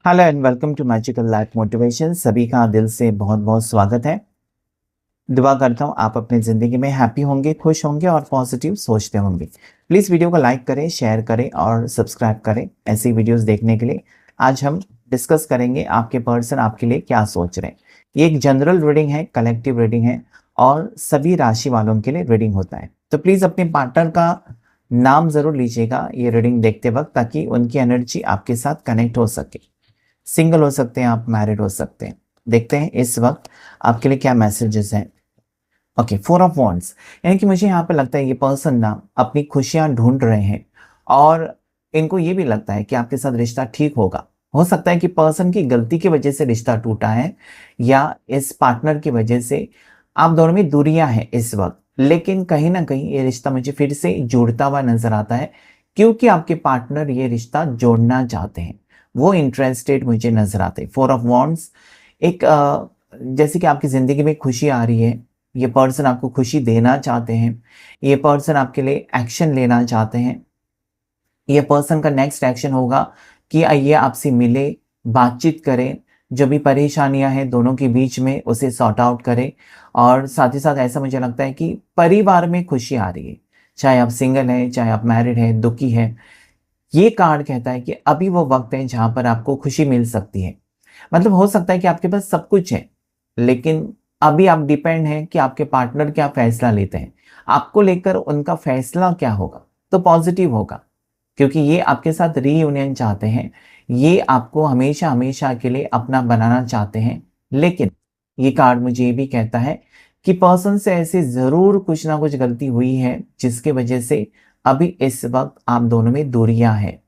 Hello and welcome to magical life motivation. सभी का दिल से बहुत बहुत स्वागत है। दुआ करता हूँ आप अपनी ज़िंदगी में हैप्पी होंगे, खुश होंगे और पॉजिटिव सोचते होंगे। प्लीज़ वीडियो को लाइक करें, शेयर करें और सब्सक्राइब करें ऐसी वीडियोस देखने के लिए। आज हम डिस्कस करेंगे आपके पर्सन आपके लिए क्या सोच रहे हैं। ये एक जनरल रीडिंग है, कलेक्टिव रीडिंग है और सभी राशि वालों के लिए रीडिंग होता है। तो प्लीज़ अपने पार्टनर का नाम ज़रूर लीजिएगा ये रीडिंग देखते वक्त, ताकि उनकी एनर्जी आपके साथ कनेक्ट हो सके। सिंगल हो सकते हैं आप, मैरिड हो सकते हैं। देखते हैं इस वक्त आपके लिए क्या मैसेजेस हैं। ओके, 4 ऑफ वॉन्ड्स, यानी कि मुझे यहाँ पे लगता है ये पर्सन ना अपनी खुशियाँ ढूंढ रहे हैं और इनको ये भी लगता है कि आपके साथ रिश्ता ठीक होगा। हो सकता है कि पर्सन की गलती की वजह से रिश्ता टूटा है या इस पार्टनर की वजह से आप दोनों में दूरियां हैं इस वक्त, लेकिन कहीं ना कहीं ये रिश्ता मुझे फिर से जुड़ता हुआ नजर आता है, क्योंकि आपके पार्टनर ये रिश्ता जोड़ना चाहते हैं, वो इंटरेस्टेड मुझे नजर आते हैं। 4 ऑफ वॉन्ड्स एक जैसे कि आपकी जिंदगी में खुशी आ रही है, ये पर्सन आपको खुशी देना चाहते हैं, ये पर्सन आपके लिए एक्शन लेना चाहते हैं। ये पर्सन का नेक्स्ट एक्शन होगा कि आइए आपसे मिले, बातचीत करें, जो भी परेशानियां हैं दोनों के बीच में उसे सॉर्ट आउट करें। और साथ ही साथ ऐसा मुझे लगता है कि परिवार में खुशी आ रही है, चाहे आप सिंगल हैं, चाहे आप मैरिड हैं, दुखी हैं। ये कार्ड कहता है कि अभी वो वक्त है जहां पर आपको खुशी मिल सकती है। मतलब हो सकता है कि आपके पास सब कुछ है, लेकिन अभी आप डिपेंड हैं कि आपके पार्टनर क्या फैसला लेते हैं, आपको लेकर उनका फैसला क्या होगा। तो पॉजिटिव होगा, क्योंकि ये आपके साथ रीयूनियन चाहते हैं, ये आपको हमेशा हमेशा के लिए अपना बनाना चाहते हैं। लेकिन ये कार्ड मुझे ये भी कहता है कि पर्सन से ऐसे ज़रूर कुछ ना कुछ गलती हुई है, जिसके वजह से अभी इस वक्त आप दोनों में दूरियां हैं।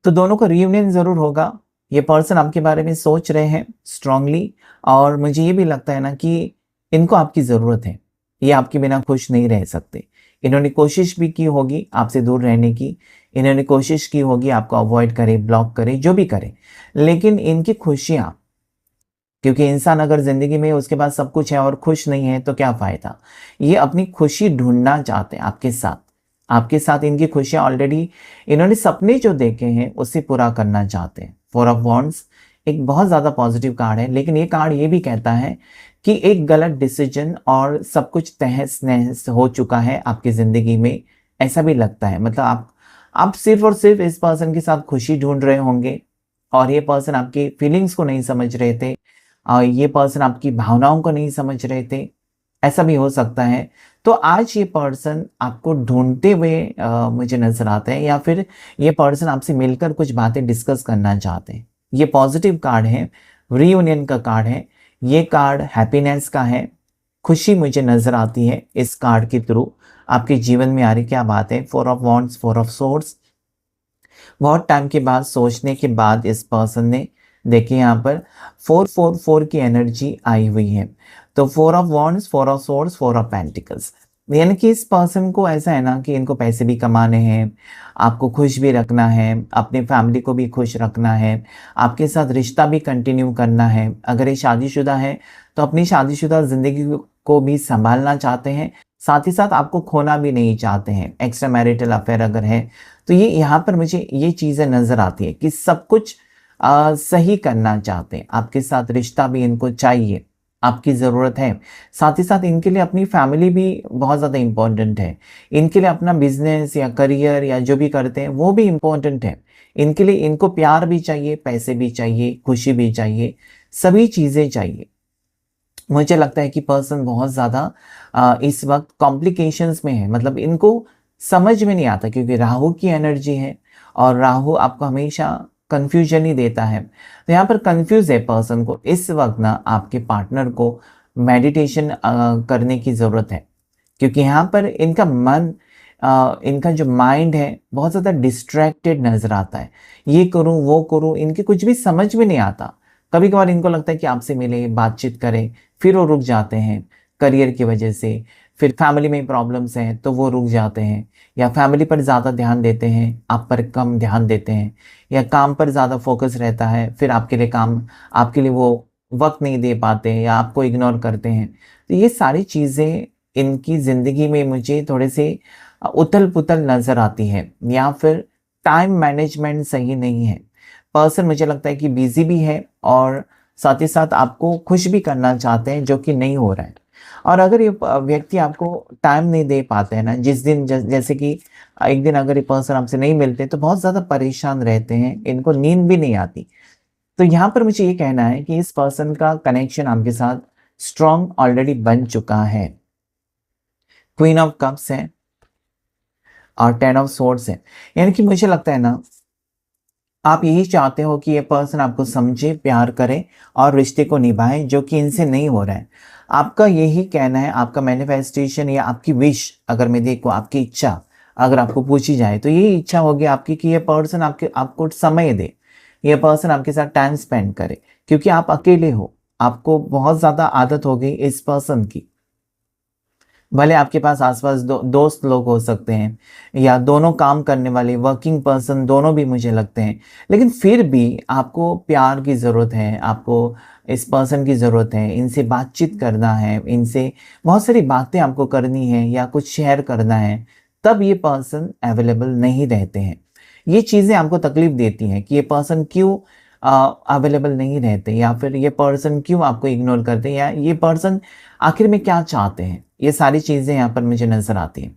तो दोनों का रीयूनियन ज़रूर होगा। ये पर्सन आपके बारे में सोच रहे हैं स्ट्रांगली, और मुझे ये भी लगता है ना कि इनको आपकी ज़रूरत है। ये आपके बिना खुश नहीं रह सकते। इन्होंने कोशिश भी की होगी आपसे दूर रहने की, इन्होंने कोशिश की होगी आपको अवॉइड करे, ब्लॉक करे, जो भी करे, लेकिन इनकी खुशियाँ, क्योंकि इंसान अगर ज़िंदगी में उसके पास सब कुछ है और खुश नहीं है तो क्या फ़ायदा। ये अपनी खुशी ढूँढना चाहते हैं आपके साथ। आपके साथ इनकी खुशियाँ ऑलरेडी, इन्होंने सपने जो देखे हैं उसे पूरा करना चाहते हैं। 4 ऑफ वॉन्ड्स एक बहुत ज़्यादा पॉजिटिव कार्ड है, लेकिन ये कार्ड ये भी कहता है कि एक गलत डिसीजन और सब कुछ तहस-नहस हो चुका है आपकी ज़िंदगी में, ऐसा भी लगता है। मतलब आप सिर्फ़ और सिर्फ़ इस पर्सन के साथ खुशी ढूँढ रहे होंगे और ये पर्सन आपकी फीलिंग्स को नहीं समझ रहे थे। ये पर्सन आपकी भावनाओं को नहीं समझ रहे थे, ऐसा भी हो सकता है। तो आज ये पर्सन आपको ढूँढते हुए मुझे नज़र आते हैं, या फिर ये पर्सन आपसे मिलकर कुछ बातें डिस्कस करना चाहते हैं। ये पॉजिटिव कार्ड है, रीयूनियन का कार्ड है, ये कार्ड हैप्पीनेस का है। खुशी मुझे नज़र आती है इस कार्ड के थ्रू। आपके जीवन में आ रही क्या बात है, 4 ऑफ वॉन्ड्स, 4 ऑफ सोर्ड्स। बहुत टाइम के बाद, सोचने के बाद इस पर्सन ने, देखिए यहाँ पर 444 की एनर्जी आई हुई है। तो 4 of wands, 4 of swords, 4 of pentacles, यानी कि इस पर्सन को ऐसा है ना कि इनको पैसे भी कमाने हैं, आपको खुश भी रखना है, अपनी फैमिली को भी खुश रखना है, आपके साथ रिश्ता भी कंटिन्यू करना है। अगर ये शादीशुदा है तो अपनी शादीशुदा ज़िंदगी को भी संभालना चाहते हैं, साथ ही साथ आपको खोना भी नहीं चाहते हैं। एक्स्ट्रा मैरिटल अफेयर अगर है तो ये यहाँ पर मुझे ये चीज़ें नज़र आती है कि सब कुछ सही करना चाहते हैं। आपके साथ रिश्ता भी इनको चाहिए, आपकी ज़रूरत है। साथ ही साथ इनके लिए अपनी फैमिली भी बहुत ज़्यादा इम्पोर्टेंट है। इनके लिए अपना बिजनेस या करियर या जो भी करते हैं वो भी इम्पोर्टेंट है। इनके लिए इनको प्यार भी चाहिए, पैसे भी चाहिए, खुशी भी चाहिए, सभी चीज़ें चाहिए। मुझे लगता है कि पर्सन बहुत ज़्यादा इस वक्त कॉम्प्लिकेशंस में है। मतलब इनको समझ में नहीं आता, क्योंकि राहु की एनर्जी है और राहु आपको हमेशा कन्फ्यूजन ही देता है। तो यहाँ पर कन्फ्यूज है पर्सन को इस वक्त ना, आपके पार्टनर को मेडिटेशन करने की ज़रूरत है, क्योंकि यहाँ पर इनका मन, इनका जो माइंड है बहुत ज़्यादा डिस्ट्रैक्टेड नज़र आता है। ये करूँ वो करूँ, इनके कुछ भी समझ में नहीं आता। कभी कभार इनको लगता है कि आपसे मिले, बातचीत करें, फिर वो रुक जाते हैं करियर की वजह से। फिर फैमिली में प्रॉब्लम्स हैं तो वो रुक जाते हैं, या फैमिली पर ज़्यादा ध्यान देते हैं, आप पर कम ध्यान देते हैं, या काम पर ज़्यादा फोकस रहता है, फिर आपके लिए काम, आपके लिए वो वक्त नहीं दे पाते हैं या आपको इग्नोर करते हैं। तो ये सारी चीज़ें इनकी ज़िंदगी में मुझे थोड़े से उथल पुथल नज़र आती है, या फिर टाइम मैनेजमेंट सही नहीं है। पर्सन मुझे लगता है कि बिजी भी है और साथ ही साथ आपको खुश भी करना चाहते हैं, जो कि नहीं हो रहा है। और अगर ये व्यक्ति आपको टाइम नहीं दे पाते हैं ना, जिस दिन जैसे कि एक दिन अगर ये पर्सन आपसे नहीं मिलते तो बहुत ज़्यादा परेशान रहते हैं, इनको नींद भी नहीं आती। तो यहाँ पर मुझे ये कहना है कि इस पर्सन का कनेक्शन आपके साथ स्ट्रॉन्ग ऑलरेडी बन चुका है। क्वीन ऑफ कप्स है और 10 ऑफ सोर्ड्स है। यानी कि मुझे लगता है ना, आप यही चाहते हो कि ये पर्सन आपको समझे, प्यार करे और रिश्ते को निभाए, जो कि इनसे नहीं हो रहा है। आपका यही कहना है, आपका मैनिफेस्टेशन या आपकी विश, अगर मैं देखूँ आपकी इच्छा अगर आपको पूछी जाए तो यही इच्छा होगी आपकी कि ये पर्सन आपको समय दे, ये पर्सन आपके साथ टाइम स्पेंड करे, क्योंकि आप अकेले हो, आपको बहुत ज़्यादा आदत हो गई इस पर्सन की। भले आपके पास आसपास दोस्त लोग हो सकते हैं या दोनों काम करने वाले वर्किंग पर्सन दोनों भी मुझे लगते हैं, लेकिन फिर भी आपको प्यार की ज़रूरत है, आपको इस पर्सन की ज़रूरत है, इनसे बातचीत करना है, इनसे बहुत सारी बातें आपको करनी है या कुछ शेयर करना है, तब ये पर्सन अवेलेबल नहीं रहते हैं। ये चीज़ें आपको तकलीफ़ देती हैं कि ये पर्सन क्यों अवेलेबल नहीं रहते, या फिर ये पर्सन क्यों आपको इग्नोर करते हैं, या ये पर्सन आखिर में क्या चाहते हैं। ये सारी चीज़ें यहाँ पर मुझे नज़र आती हैं।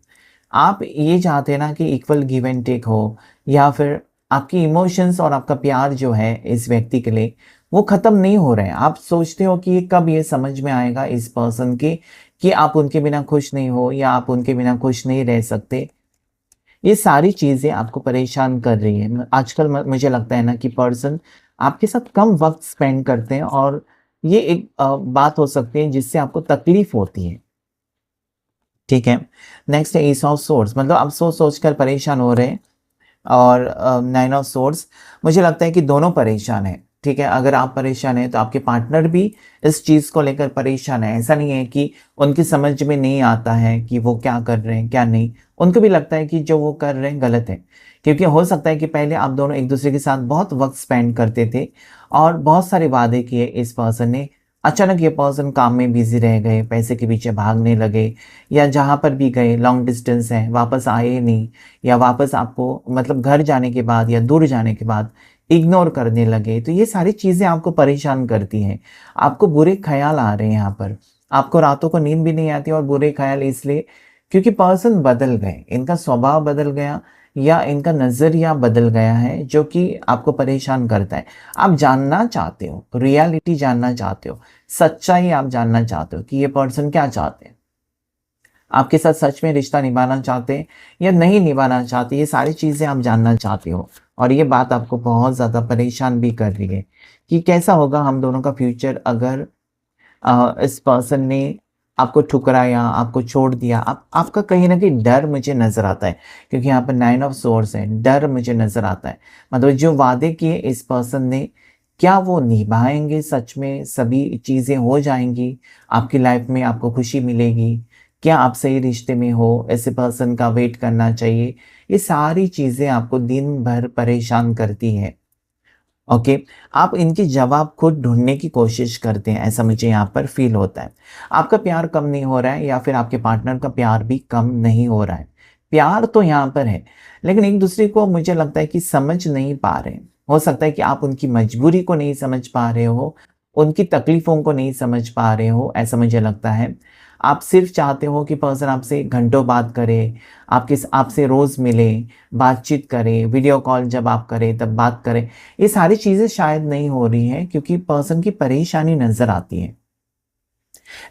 आप ये चाहते हैं ना कि इक्वल गिव एंड टेक हो, या फिर आपकी इमोशंस और आपका प्यार जो है इस व्यक्ति के लिए वो ख़त्म नहीं हो रहे हैं। आप सोचते हो कि कब ये समझ में आएगा इस पर्सन के कि आप उनके बिना खुश नहीं हो या आप उनके बिना खुश नहीं रह सकते। ये सारी चीज़ें आपको परेशान कर रही हैं। आजकल मुझे लगता है ना कि पर्सन आपके साथ कम वक़्त स्पेंड करते हैं, और ये एक बात हो सकती है जिससे आपको तकलीफ़ होती है। ठीक है। नेक्स्ट है एस ऑफ सोर्ड्स, मतलब आप सोच कर परेशान हो रहे हैं। और 9 ऑफ सोर्ड्स, मुझे लगता है कि दोनों परेशान हैं। ठीक है, अगर आप परेशान हैं तो आपके पार्टनर भी इस चीज़ को लेकर परेशान है। ऐसा नहीं है कि उनकी समझ में नहीं आता है कि वो क्या कर रहे हैं क्या नहीं, उनको भी लगता है कि जो वो कर रहे हैं गलत है। क्योंकि हो सकता है कि पहले आप दोनों एक दूसरे के साथ बहुत वक्त स्पेंड करते थे और बहुत सारे वादे किए इस पर्सन ने। अचानक ये पर्सन काम में बिजी रह गए, पैसे के पीछे भागने लगे, या जहाँ पर भी गए लॉन्ग डिस्टेंस है, वापस आए नहीं, या वापस आपको मतलब घर जाने के बाद या दूर जाने के बाद इग्नोर करने लगे। तो ये सारी चीज़ें आपको परेशान करती हैं। आपको बुरे ख्याल आ रहे हैं यहाँ पर, आपको रातों को नींद भी नहीं आती, और बुरे ख्याल इसलिए क्योंकि पर्सन बदल गए, इनका स्वभाव बदल गया या इनका नज़रिया बदल गया है, जो कि आपको परेशान करता है। आप जानना चाहते हो, रियलिटी जानना चाहते हो, सच्चाई आप जानना चाहते हो कि ये पर्सन क्या चाहते हैं, आपके साथ सच में रिश्ता निभाना चाहते हैं या नहीं निभाना चाहते। ये सारी चीज़ें आप जानना चाहते हो, और ये बात आपको बहुत ज़्यादा परेशान भी कर रही है कि कैसा होगा हम दोनों का फ्यूचर अगर इस पर्सन ने आपको ठुकराया, आपको छोड़ दिया। आपका कहीं न कहीं डर मुझे नज़र आता है, क्योंकि यहाँ पर 9 ऑफ सोर्ड्स है, डर मुझे नज़र आता है। मतलब जो वादे किए इस पर्सन ने, क्या वो निभाएँगे सच में? सभी चीज़ें हो जाएँगी, आपकी लाइफ़ में आपको खुशी मिलेगी? क्या आप सही रिश्ते में हो? ऐसे पर्सन का वेट करना चाहिए? ये सारी चीज़ें आपको दिन भर परेशान करती हैं। ओके, आप इनके जवाब खुद ढूँढने की कोशिश करते हैं, ऐसा मुझे यहाँ पर फ़ील होता है। आपका प्यार कम नहीं हो रहा है, या फिर आपके पार्टनर का प्यार भी कम नहीं हो रहा है। प्यार तो यहाँ पर है, लेकिन एक-दूसरे को मुझे लगता है कि समझ नहीं पा रहे हैं। हो सकता है कि आप उनकी मजबूरी को नहीं समझ पा रहे हो, उनकी तकलीफ़ों को नहीं समझ पा रहे हो, ऐसा मुझे लगता है। आप सिर्फ़ चाहते हो कि पर्सन आपसे घंटों बात करे, आपसे रोज़ मिले, बातचीत करे, वीडियो कॉल जब आप करें तब बात करें। ये सारी चीज़ें शायद नहीं हो रही हैं, क्योंकि पर्सन की परेशानी नज़र आती है।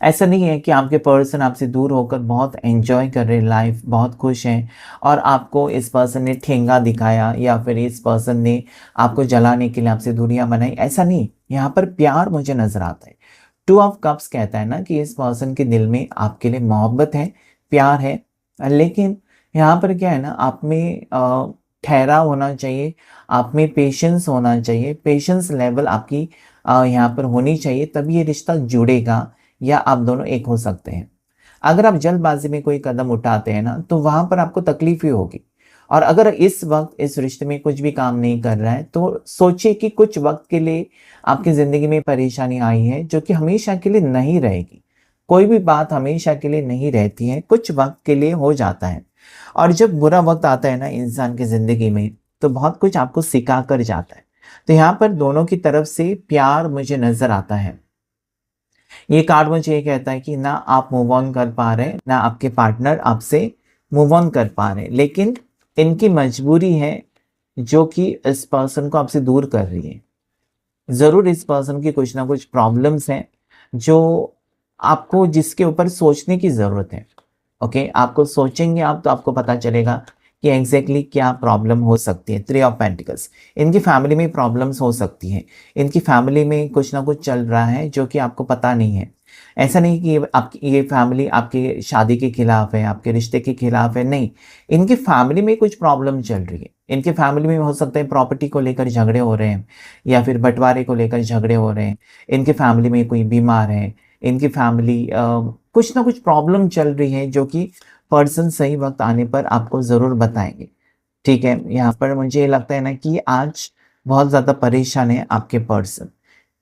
ऐसा नहीं है कि आपके पर्सन आपसे दूर होकर बहुत एन्जॉय कर रहे हैं लाइफ, बहुत खुश हैं, और आपको इस पर्सन ने ठेंगा दिखाया या फिर इस पर्सन ने आपको जलाने के लिए आपसे दूरियां बनाई, ऐसा नहीं। यहाँ पर प्यार मुझे नज़र आता है। 2 ऑफ कप्स कहता है ना कि इस पर्सन के दिल में आपके लिए मोहब्बत है, प्यार है, लेकिन यहाँ पर क्या है ना, आप में ठहराव होना चाहिए, आप में पेशेंस होना चाहिए, पेशेंस लेवल आपकी यहाँ पर होनी चाहिए, तभी ये रिश्ता जुड़ेगा या आप दोनों एक हो सकते हैं। अगर आप जल्दबाजी में कोई कदम उठाते हैं ना, तो वहाँ पर आपको तकलीफ ही होगी। और अगर इस वक्त इस रिश्ते में कुछ भी काम नहीं कर रहा है, तो सोचिए कि कुछ वक्त के लिए आपकी ज़िंदगी में परेशानी आई है, जो कि हमेशा के लिए नहीं रहेगी। कोई भी बात हमेशा के लिए नहीं रहती है, कुछ वक्त के लिए हो जाता है। और जब बुरा वक्त आता है ना इंसान की ज़िंदगी में, तो बहुत कुछ आपको सिखा कर जाता है। तो यहाँ पर दोनों की तरफ से प्यार मुझे नजर आता है। ये कार्ड मुझे ये कहता है कि ना आप मूव ऑन कर पा रहे हैं, ना आपके पार्टनर आपसे मूव ऑन कर पा रहे हैं, लेकिन इनकी मजबूरी है जो कि इस पर्सन को आपसे दूर कर रही है। ज़रूर इस पर्सन की कुछ ना कुछ प्रॉब्लम्स हैं जो आपको, जिसके ऊपर सोचने की ज़रूरत है। ओके, आपको सोचेंगे आप तो आपको पता चलेगा कि एग्जैक्टली क्या प्रॉब्लम हो सकती है। 3 ऑफ पेंटिकल्स, इनकी फैमिली में प्रॉब्लम्स हो सकती हैं। इनकी फैमिली में कुछ ना कुछ चल रहा है जो कि आपको पता नहीं है। ऐसा नहीं कि ये फैमिली आपकी शादी के खिलाफ है, आपके रिश्ते के खिलाफ है, नहीं। इनकी फैमिली में कुछ प्रॉब्लम चल रही है। इनके फैमिली में हो सकता है प्रॉपर्टी को लेकर झगड़े हो रहे हैं, या फिर बंटवारे को लेकर झगड़े हो रहे हैं। इनके फैमिली में कोई बीमार है, इनकी फैमिली कुछ ना कुछ प्रॉब्लम चल रही है जो कि पर्सन सही वक्त आने पर आपको ज़रूर बताएंगे। ठीक है, यहाँ पर मुझे लगता है ना कि आज बहुत ज़्यादा परेशान है आपके पर्सन।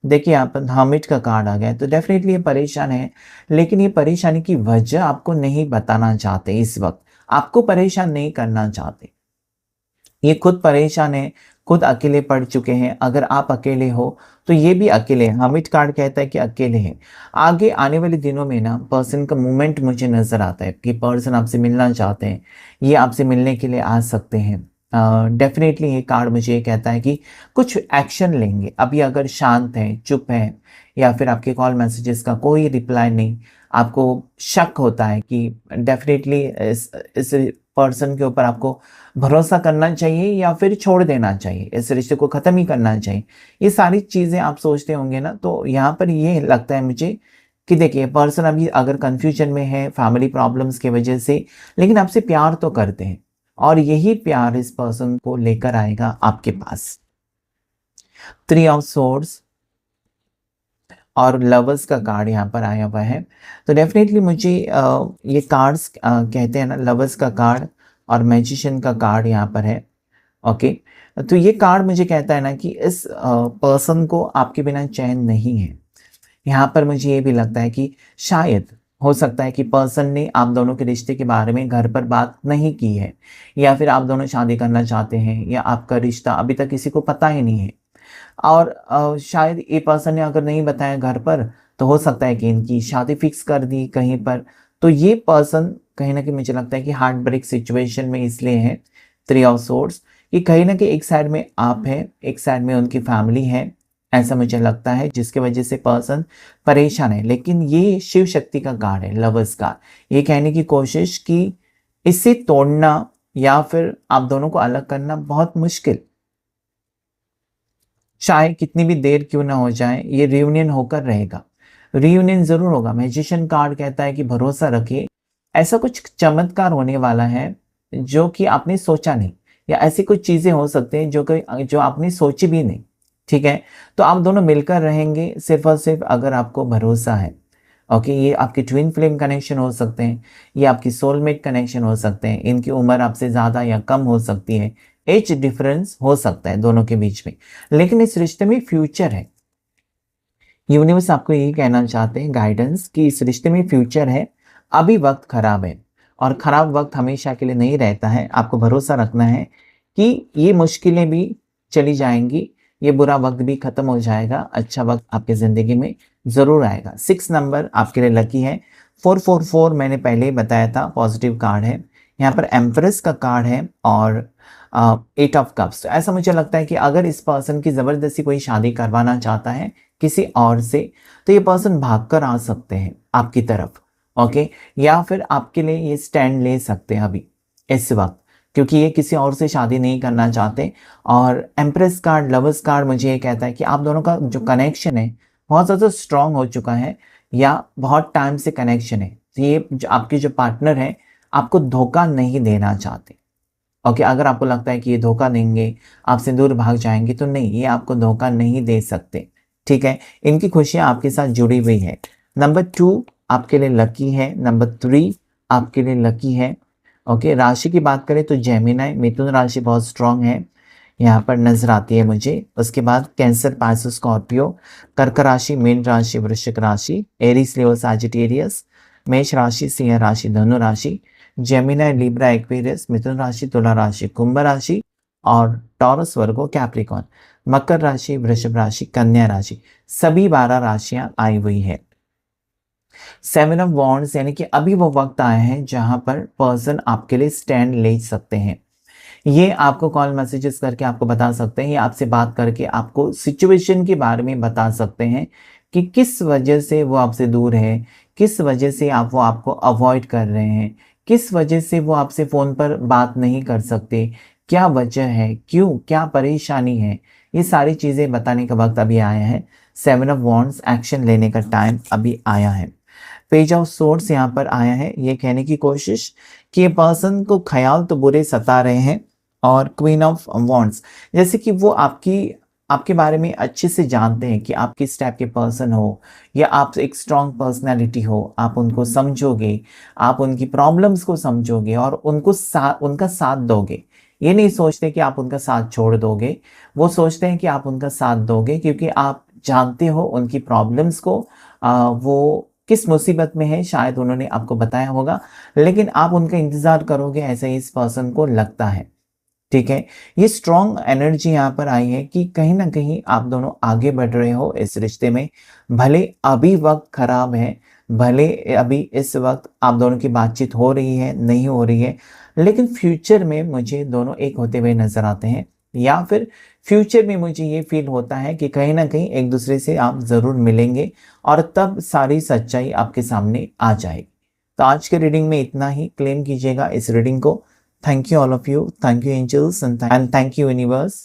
देखिए यहाँ पर हर्मिट का कार्ड आ गया है, तो डेफिनेटली ये परेशान है, लेकिन ये परेशानी की वजह आपको नहीं बताना चाहते। इस वक्त आपको परेशान नहीं करना चाहते, ये खुद परेशान है, खुद अकेले पड़ चुके हैं। अगर आप अकेले हो तो ये भी अकेले हैं। हमिट कार्ड कहता है कि अकेले हैं। आगे आने वाले दिनों में ना पर्सन का मूवमेंट मुझे नज़र आता है कि पर्सन आपसे मिलना चाहते हैं, ये आपसे मिलने के लिए आ सकते हैं। डेफिनेटली ये कार्ड मुझे ये कहता है कि कुछ एक्शन लेंगे। अभी अगर शांत हैं, चुप हैं, या फिर आपके कॉल मैसेजेस का कोई रिप्लाई नहीं, आपको शक होता है कि डेफिनेटली इस पर्सन के ऊपर आपको भरोसा करना चाहिए या फिर छोड़ देना चाहिए, इस रिश्ते को ख़त्म ही करना चाहिए, ये सारी चीज़ें आप सोचते होंगे ना। तो यहाँ पर ये लगता है मुझे कि देखिए पर्सन अभी अगर कन्फ्यूजन में है फैमिली प्रॉब्लम्स की वजह से, लेकिन आपसे प्यार तो करते हैं, और यही प्यार इस पर्सन को लेकर आएगा आपके पास। 3 ऑफ सोर्ड्स और लवर्स का कार्ड यहाँ पर आया हुआ है। तो डेफिनेटली मुझे ये कार्ड्स कहते हैं ना, लवर्स का कार्ड और मैजिशियन का कार्ड यहाँ पर है। ओके, तो ये कार्ड मुझे कहता है ना कि इस पर्सन को आपके बिना चैन नहीं है। यहाँ पर मुझे ये भी लगता है कि शायद हो सकता है कि पर्सन ने आप दोनों के रिश्ते के बारे में घर पर बात नहीं की है, या फिर आप दोनों शादी करना चाहते हैं, या आपका रिश्ता अभी तक किसी को पता ही नहीं है। और शायद ये पर्सन ने अगर नहीं बताया घर पर, तो हो सकता है कि इनकी शादी फिक्स कर दी कहीं पर। तो ये पर्सन कहीं ना कहीं मुझे लगता है कि हार्ट ब्रेक सिचुएशन में इसलिए है 3 ऑफ सोर्ड्स, कि कहीं ना कहीं एक साइड में आप हैं, एक साइड में उनकी फैमिली है, ऐसा मुझे लगता है, जिसकी वजह से पर्सन परेशान है। लेकिन ये शिव शक्ति का कार्ड है, लवर्स का। ये कहने की कोशिश कि इसे तोड़ना या फिर आप दोनों को अलग करना बहुत मुश्किल, चाहे कितनी भी देर क्यों ना हो जाए, ये रियूनियन होकर रहेगा, रियूनियन जरूर होगा। मैजिशियन कार्ड कहता है कि भरोसा रखिए, ऐसा कुछ चमत्कार होने वाला है जो कि आपने सोचा नहीं, या ऐसी कुछ चीजें हो सकती हैं जो आपने सोची भी नहीं। ठीक है, तो आप दोनों मिलकर रहेंगे सिर्फ और सिर्फ अगर आपको भरोसा है। ओके, ये आपके ट्विन फ्लेम कनेक्शन हो सकते हैं, ये आपकी सोलमेट कनेक्शन हो सकते हैं। इनकी उम्र आपसे ज़्यादा या कम हो सकती है, एज डिफरेंस हो सकता है दोनों के बीच में, लेकिन इस रिश्ते में फ्यूचर है। यूनिवर्स आपको यही कहना चाहते हैं, गाइडेंस, कि इस रिश्ते में फ्यूचर है। अभी वक्त खराब है, और ख़राब वक्त हमेशा के लिए नहीं रहता है। आपको भरोसा रखना है कि ये मुश्किलें भी चली जाएंगी, ये बुरा वक्त भी ख़त्म हो जाएगा, अच्छा वक्त आपके ज़िंदगी में ज़रूर आएगा। 6 नंबर आपके लिए लकी है। 444 मैंने पहले ही बताया था, पॉजिटिव कार्ड है। यहाँ पर एम्प्रेस का कार्ड है और 8 ऑफ कप्स। तो ऐसा मुझे लगता है कि अगर इस पर्सन की ज़बरदस्ती कोई शादी करवाना चाहता है किसी और से, तो ये पर्सन भागकर आ सकते हैं आपकी तरफ। ओके, या फिर आपके लिए ये स्टैंड ले सकते हैं अभी इस वक्त, क्योंकि ये किसी और से शादी नहीं करना चाहते। और एम्प्रेस कार्ड, लवर्स कार्ड मुझे ये कहता है कि आप दोनों का जो कनेक्शन है बहुत ज़्यादा स्ट्रांग हो चुका है, या बहुत टाइम से कनेक्शन है। तो ये जो आपके जो पार्टनर है आपको धोखा नहीं देना चाहते। ओके, अगर आपको लगता है कि ये धोखा देंगे, आपसे दूर भाग जाएंगे, तो नहीं, ये आपको धोखा नहीं दे सकते। ठीक है, इनकी खुशियाँ आपके साथ जुड़ी हुई है। नंबर 2 आपके लिए लकी है, नंबर 3 आपके लिए लकी है। ओके, राशि की बात करें तो जेमिनी, मिथुन राशि बहुत स्ट्रांग है, यहाँ पर नजर आती है मुझे। उसके बाद कैंसर, पाइसेस, स्कॉर्पियो, कर्क राशि, मीन राशि, वृश्चिक राशि, एरीज, लियो, सैजिटेरियस, मेष राशि, सिंह राशि, धनु राशि, जेमिनी, लिब्रा, एक्वेरियस, मिथुन राशि, तुला राशि, कुंभ राशि और टॉरस, वर्गो, कैप्रिकॉन। मकर राशि, वृषभ राशि, कन्या राशि, सभी 12 राशियां आई हुई है। 7 ऑफ वॉन्ड्स यानी कि अभी वो वक्त आया है जहां पर पर्सन आपके लिए स्टैंड ले सकते हैं। ये आपको कॉल मैसेजेस करके आपको बता सकते हैं, ये आपसे बात करके आपको सिचुएशन के बारे में बता सकते हैं कि किस वजह से वो आपसे दूर है, किस वजह से वो आपको अवॉइड कर रहे हैं, किस वजह से वो आपसे फ़ोन पर बात नहीं कर सकते, क्या वजह है, क्यों, क्या परेशानी है, ये सारी चीज़ें बताने का वक्त अभी आया है। 7 ऑफ वॉन्ड्स, एक्शन लेने का टाइम अभी आया है। पेज ऑफ सोर्ड्स यहाँ पर आया है, ये कहने की कोशिश कि ये पर्सन को ख्याल तो बुरे सता रहे हैं। और क्वीन ऑफ वॉन्ड्स, जैसे कि वो आपके बारे में अच्छे से जानते हैं कि आप किस टाइप के पर्सन हो, या आप एक स्ट्रॉन्ग पर्सनैलिटी हो, आप उनको समझोगे, आप उनकी प्रॉब्लम्स को समझोगे और उनका साथ दोगे। ये नहीं सोचते कि आप उनका साथ छोड़ दोगे, वो सोचते हैं कि आप उनका साथ दोगे क्योंकि आप जानते हो उनकी प्रॉब्लम्स को, वो किस मुसीबत में है, शायद उन्होंने आपको बताया होगा, लेकिन आप उनका इंतज़ार करोगे, ऐसा ही इस पर्सन को लगता है। ठीक है, ये स्ट्रॉन्ग एनर्जी यहाँ पर आई है कि कहीं ना कहीं आप दोनों आगे बढ़ रहे हो इस रिश्ते में। भले अभी वक्त खराब है, भले अभी इस वक्त आप दोनों की बातचीत हो रही है, नहीं हो रही है, लेकिन फ्यूचर में मुझे दोनों एक होते हुए नजर आते हैं, या फिर फ्यूचर में मुझे ये फील होता है कि कहीं ना कहीं एक दूसरे से आप ज़रूर मिलेंगे और तब सारी सच्चाई आपके सामने आ जाएगी। तो आज के रीडिंग में इतना ही, क्लेम कीजिएगा इस रीडिंग को। Thank you all of you. Thank you angels and thank you universe.